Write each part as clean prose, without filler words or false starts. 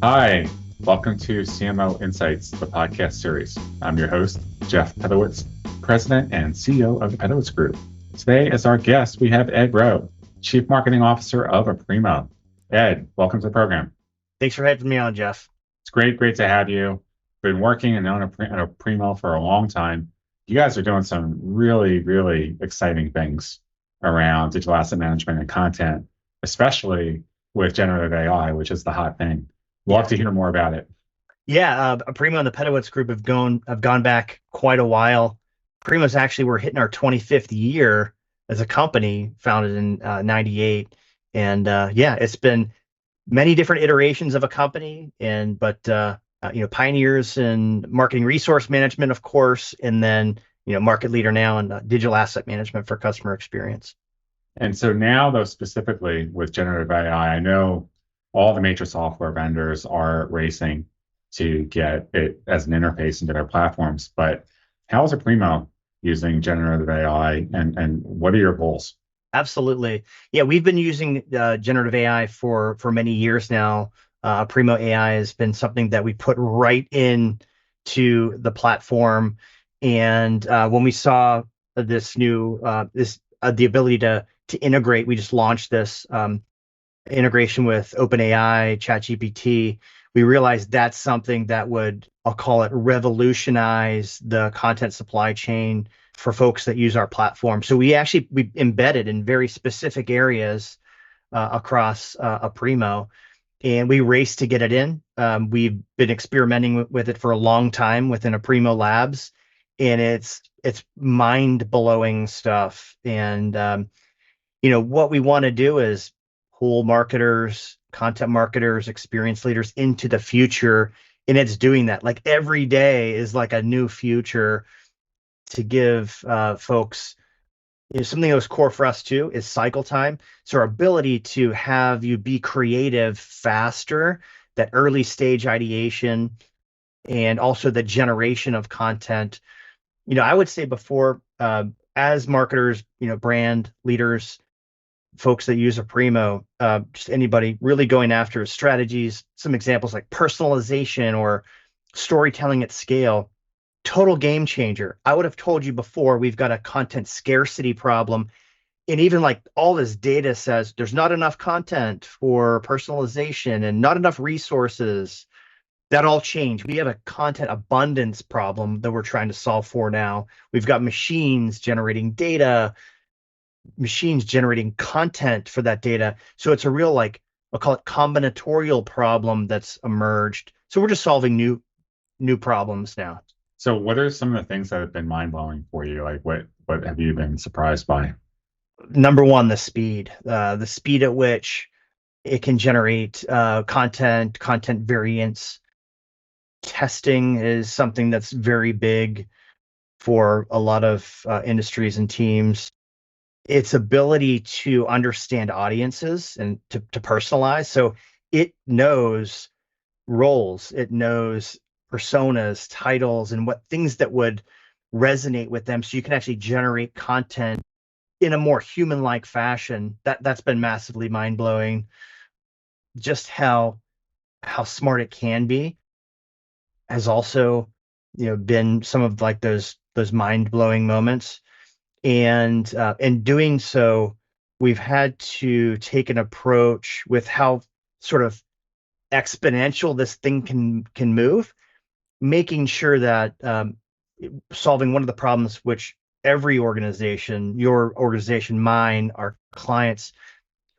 Hi, welcome to CMO Insights, the podcast series. I'm your host, Jeff Pedowitz, President and CEO of the Pedowitz Group. Today, as our guest, we have Ed Breault, Chief Marketing Officer of Aprimo. Ed, welcome to the program. Thanks for having me on, Jeff. It's great to have you. Been working and known Aprimo for a long time. You guys are doing some really exciting things around digital asset management and content, especially with generative AI, which is the hot thing. Love Yeah. to hear more about it. Yeah, Aprimo and the Pedowitz group have gone back quite a while. Aprimo's actually we're hitting our 25th year as a company, founded in '98, and yeah, it's been many different iterations of a company, and pioneers in marketing resource management, of course, and then market leader now in digital asset management for customer experience. And so now, though, specifically with generative AI, I know all the major software vendors are racing to get it as an interface into their platforms. But how is Aprimo using generative AI, and what are your goals? Absolutely. Yeah, we've been using generative AI for many years now. Primo AI has been something that we put right in to the platform, and when we saw this new this the ability to integrate, we just launched this integration with OpenAI, ChatGPT. We realized that's something that would, I'll call it, revolutionize the content supply chain for folks that use our platform. So we embedded in very specific areas across Aprimo, and we raced to get it in. We've been experimenting with it for a long time within Aprimo Labs, and it's mind blowing stuff. And what we want to do is pull marketers, content marketers, experience leaders into the future, and it's doing that. Like every day is like a new future to give folks something that was core for us too is cycle time. So our ability to have you be creative faster, that early stage ideation, and also the generation of content. I would say before, as marketers, brand leaders, folks that use Aprimo, just anybody really going after strategies, some examples like personalization or storytelling at scale, total game changer. I would have told you before we've got a content scarcity problem. And even like all this data says there's not enough content for personalization and not enough resources. That all changed. We have a content abundance problem that we're trying to solve for now. We've got machines generating data, machines generating content for that data. So it's a real, like, I'll call it combinatorial problem that's emerged. So we're just solving new problems now. So, what are some of the things that have been mind blowing for you? Like, what have you been surprised by? Number one, the speed at which it can generate content variants. Testing is something that's very big for a lot of industries and teams. Its ability to understand audiences and to personalize. So it knows roles, it knows personas, titles, and what things that would resonate with them. So you can actually generate content in a more human-like fashion. That's been massively mind-blowing. Just how smart it can be has also, been some of like those mind-blowing moments. And in doing so, we've had to take an approach with how sort of exponential this thing can move, making sure that solving one of the problems which every organization, your organization, mine, our clients,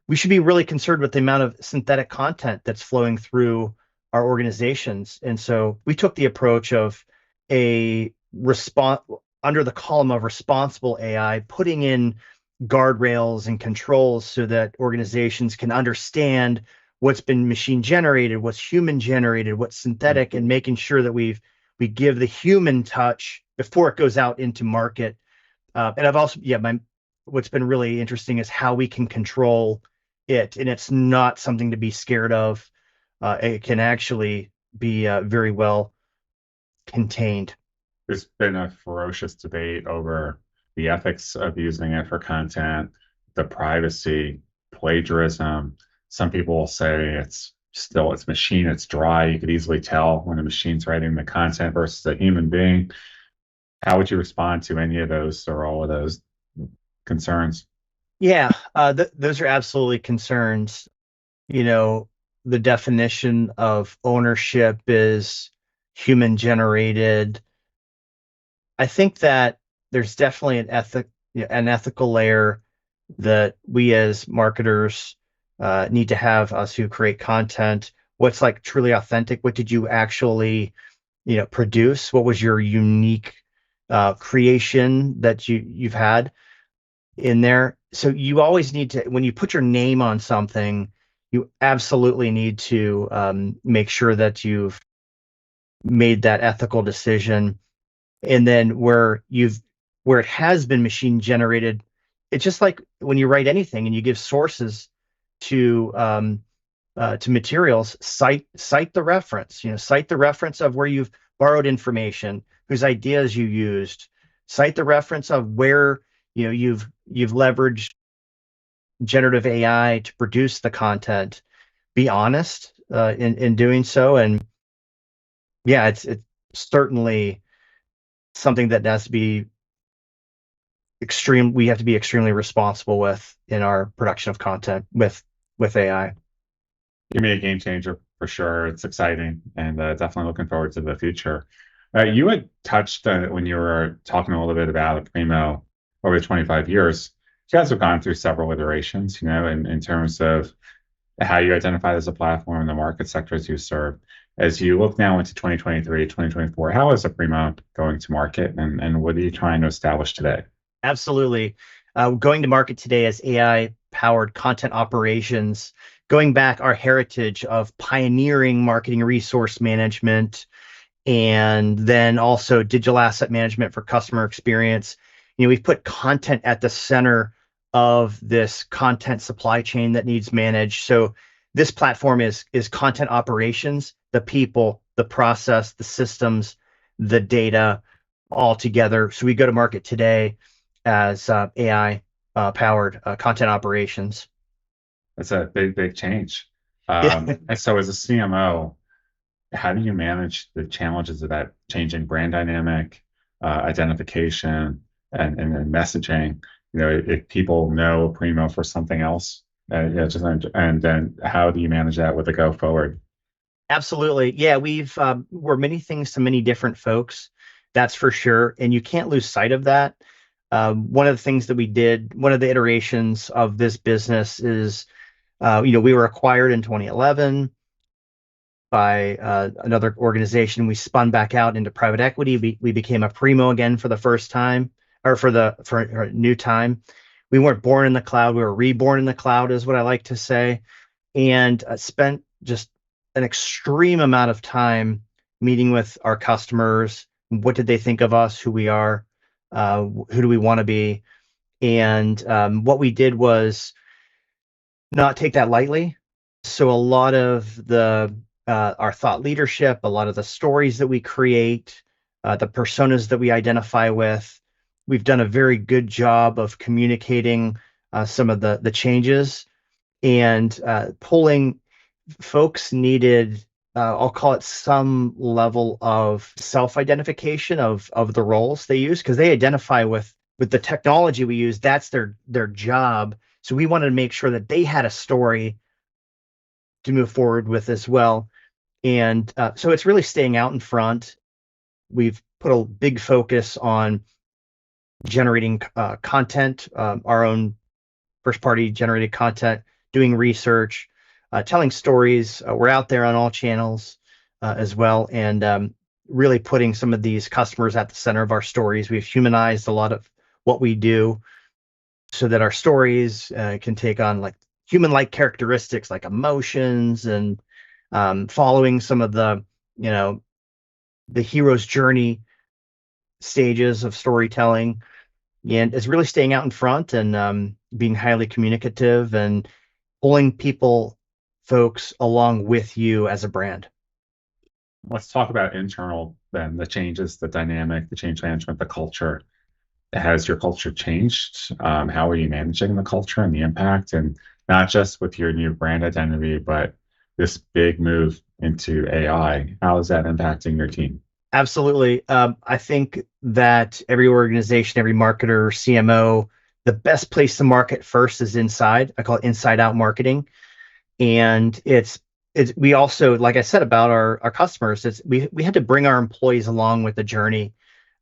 we should be really concerned with the amount of synthetic content that's flowing through our organizations. And so we took the approach of a response under the column of responsible AI, putting in guardrails and controls so that organizations can understand what's been machine generated, what's human generated, what's synthetic, and making sure that we give the human touch before it goes out into market. And I've also, yeah, what's been really interesting is how we can control it, and it's not something to be scared of. It can actually be very well contained. There's been a ferocious debate over the ethics of using it for content, the privacy, plagiarism. Some people will say it's still it's machine, it's dry. You could easily tell when a machine's writing the content versus a human being. How would you respond to any of those or all of those concerns? Yeah, those are absolutely concerns. You know, the definition of ownership is human generated. I think that there's definitely an ethical layer that we as marketers need to have, us who create content. What's like truly authentic? What did you actually, produce? What was your unique creation that you've had in there? So you always need to, when you put your name on something, you absolutely need to make sure that you've made that ethical decision. And then where it has been machine generated, it's just like when you write anything and you give sources to materials, cite the reference. Cite the reference of where you've borrowed information, whose ideas you used. Cite the reference of where you've leveraged generative AI to produce the content. Be honest in doing so, and yeah, it's certainly something that has to be we have to be extremely responsible with in our production of content with AI. Give me a game changer for sure. It's exciting and definitely looking forward to the future. You had touched when you were talking a little bit about Aprimo over the 25 years. You guys have gone through several iterations, in terms of how you identify as a platform, the market sectors you serve. As you look now into 2023, 2024, how is Aprimo going to market and what are you trying to establish today? Absolutely. Going to market today as AI powered content operations, going back our heritage of pioneering marketing resource management and then also digital asset management for customer experience. We've put content at the center of this content supply chain that needs managed. So this platform is content operations, the people, the process, the systems, the data all together. So we go to market today as AI powered content operations. It's a big, big change. Yeah, And so as a CMO, how do you manage the challenges of that changing brand dynamic, identification, and messaging? If people know Primo for something else, and then how do you manage that with the go forward? absolutely. Yeah, we're many things to many different folks. That's for sure, and you can't lose sight of that. One of the things that we did, one of the iterations of this business is, we were acquired in 2011 by another organization. We spun back out into private equity. We became Aprimo again for the first time, or for a new time. We weren't born in the cloud. We were reborn in the cloud, is what I like to say, and spent just an extreme amount of time meeting with our customers. What did they think of us? Who we are? Who do we want to be? And what we did was not take that lightly. So a lot of the our thought leadership, a lot of the stories that we create, the personas that we identify with, we've done a very good job of communicating some of the changes and pulling. Folks needed, I'll call it, some level of self-identification of the roles they use, because they identify with the technology we use. That's their job. So we wanted to make sure that they had a story to move forward with as well. And so it's really staying out in front. We've put a big focus on generating content, our own first party generated content, doing research, telling stories. We're out there on all channels as well, and really putting some of these customers at the center of our stories. We've humanized a lot of what we do so that our stories can take on like human-like characteristics like emotions and following some of the hero's journey stages of storytelling. And it's really staying out in front and being highly communicative and pulling folks along with you as a brand. Let's talk about internal then, the changes, the dynamic, the change management, the culture. Has your culture changed? How are you managing the culture and the impact? And not just with your new brand identity, but this big move into AI. How is that impacting your team? Absolutely. I think that every organization, every marketer, CMO, the best place to market first is inside. I call it inside out marketing. And it's we also, like I said about our customers, we had to bring our employees along with the journey.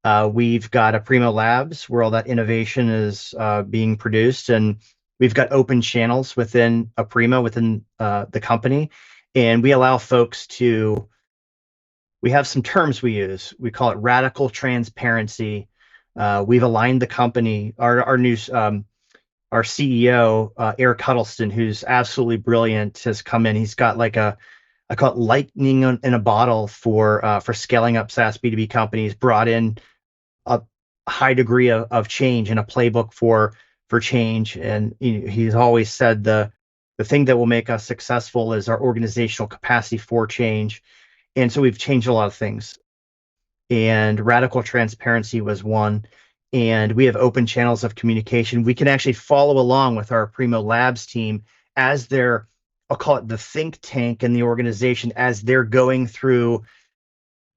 We've got Aprimo Labs where all that innovation is being produced, and we've got open channels within Aprimo, within the company, and we allow folks to. We have some terms we use. We call it radical transparency. We've aligned the company. Our new our CEO, Eric Huddleston, who's absolutely brilliant, has come in. He's got like I call it lightning in a bottle for scaling up SaaS B2B companies. Brought in a high degree of change and a playbook for change. And he's always said the thing that will make us successful is our organizational capacity for change. And so we've changed a lot of things. And radical transparency was one. And we have open channels of communication. We can actually follow along with our Aprimo Labs team as they're, I'll call it the think tank in the organization, as they're going through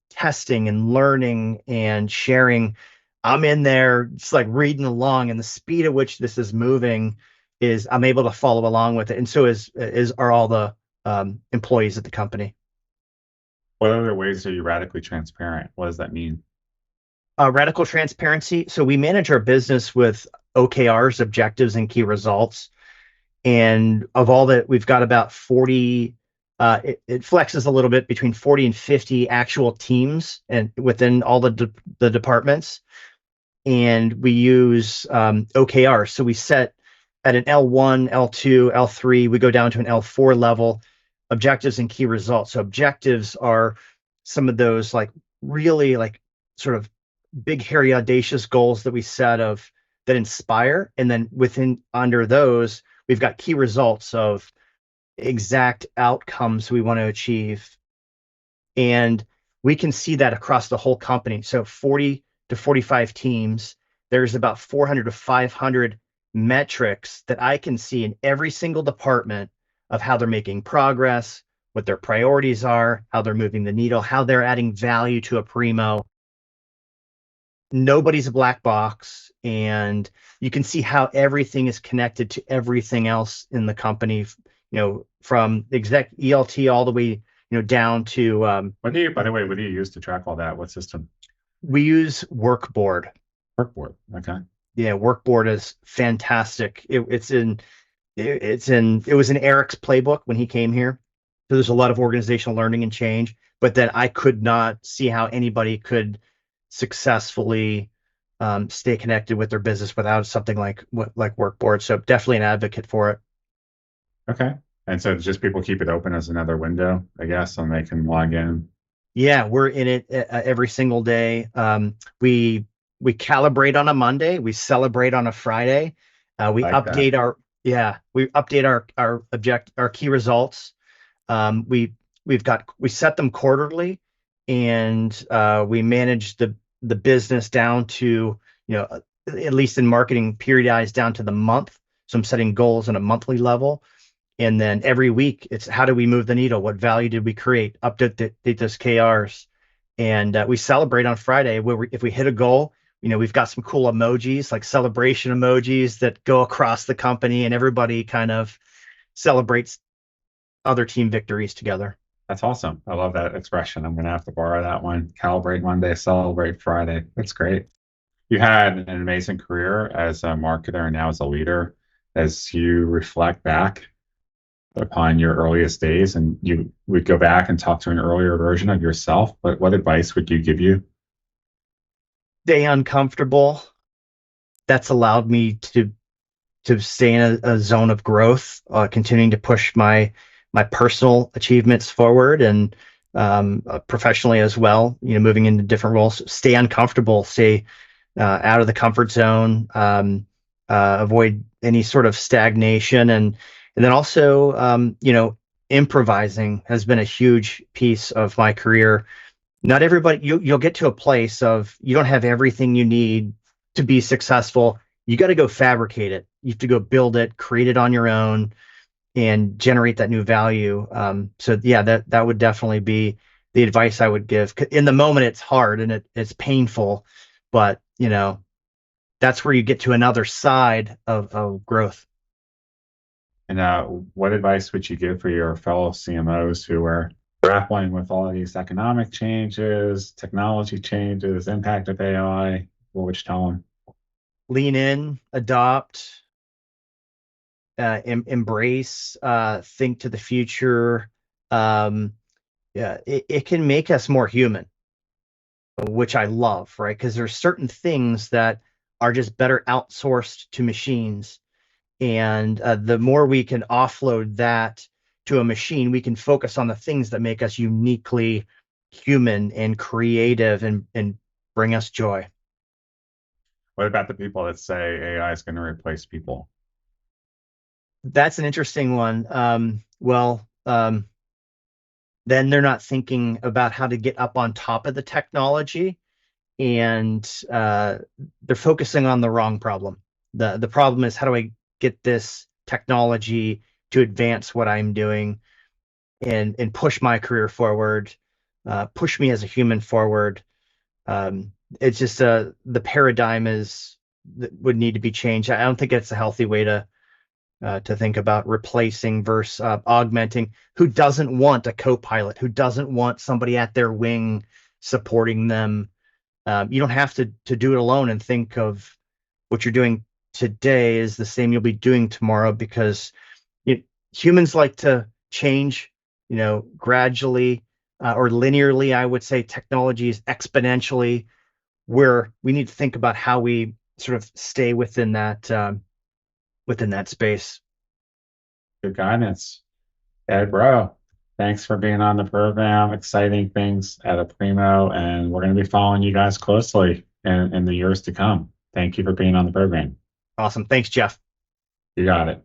testing and learning and sharing. I'm in there just like reading along, and the speed at which this is moving is I'm able to follow along with it. And so are all the employees at the company. What other ways are you radically transparent? What does that mean? Radical transparency. So we manage our business with OKRs, objectives, and key results. And of all that, we've got about 40. It flexes a little bit between 40 and 50 actual teams and within all the departments. And we use OKRs. So we set at an L1, L2, L3, we go down to an L4 level, objectives and key results. So objectives are some of those like really like sort of big, hairy, audacious goals that we set that inspire. And then within under those, we've got key results of exact outcomes we want to achieve. And we can see that across the whole company. So 40 to 45 teams, there's about 400 to 500 metrics that I can see in every single department of how they're making progress, what their priorities are, how they're moving the needle, how they're adding value to Aprimo. Nobody's a black box, and you can see how everything is connected to everything else in the company, from exec ELT all the way, down to By the way, what do you use to track all that? What system? we use Workboard. Workboard. Okay. Yeah, Workboard is fantastic. It was in Eric's playbook when he came here. So there's a lot of organizational learning and change, but then I could not see how anybody could successfully stay connected with their business without something like Workboard. So definitely an advocate for it. Okay. And so just people keep it open as another window, I guess, and they can log in. Yeah, we're in it every single day. We calibrate on a Monday. We celebrate on a Friday. We Like update that. we update our key results. We set them quarterly, and we manage the business down to, at least in marketing, periodized down to the month. So I'm setting goals on a monthly level. And then every week, it's how do we move the needle? What value did we create? Update those KRs. And we celebrate on Friday where if we hit a goal, we've got some cool emojis, like celebration emojis that go across the company, and everybody kind of celebrates other team victories together. That's awesome. I love that expression. I'm going to have to borrow that one. Calibrate Monday, celebrate Friday. That's great. You had an amazing career as a marketer and now as a leader. As you reflect back upon your earliest days and you would go back and talk to an earlier version of yourself, what advice would you give you? Stay uncomfortable. That's allowed me to stay in a zone of growth, continuing to push my personal achievements forward, and professionally as well, moving into different roles. Stay uncomfortable, stay out of the comfort zone, avoid any sort of stagnation. And then also, improvising has been a huge piece of my career. Not everybody, you'll get to a place of you don't have everything you need to be successful. You got to go fabricate it. You have to go build it, create it on your own. and generate that new value. So yeah, that would definitely be the advice I would give. In the moment, it's hard and it's painful, but that's where you get to another side of growth. And what advice would you give for your fellow CMOs who are grappling with all of these economic changes, technology changes, impact of AI? What would you tell them? Lean in, adopt, embrace, think to the future. Um, yeah, it can make us more human, which I love, right? Because there's certain things that are just better outsourced to machines. And the more we can offload that to a machine, we can focus on the things that make us uniquely human and creative and bring us joy. What about the people that say AI is going to replace people? That's an interesting one. Then they're not thinking about how to get up on top of the technology, and they're focusing on the wrong problem. The problem is, how do I get this technology to advance what I'm doing and push my career forward, push me as a human forward. It's just the paradigm is would need to be changed. I don't think it's a healthy way to think about replacing versus augmenting. Who doesn't want a co-pilot? Who doesn't want somebody at their wing supporting them? You don't have to do it alone and think of what you're doing today is the same you'll be doing tomorrow, because humans like to change, gradually or linearly. I would say technology is exponentially, where we need to think about how we sort of stay within that space. Good guidance. Ed, bro, thanks for being on the program. Exciting things at Aprimo, and we're going to be following you guys closely in the years to come. Thank you for being on the program. Awesome. Thanks, Jeff. You got it.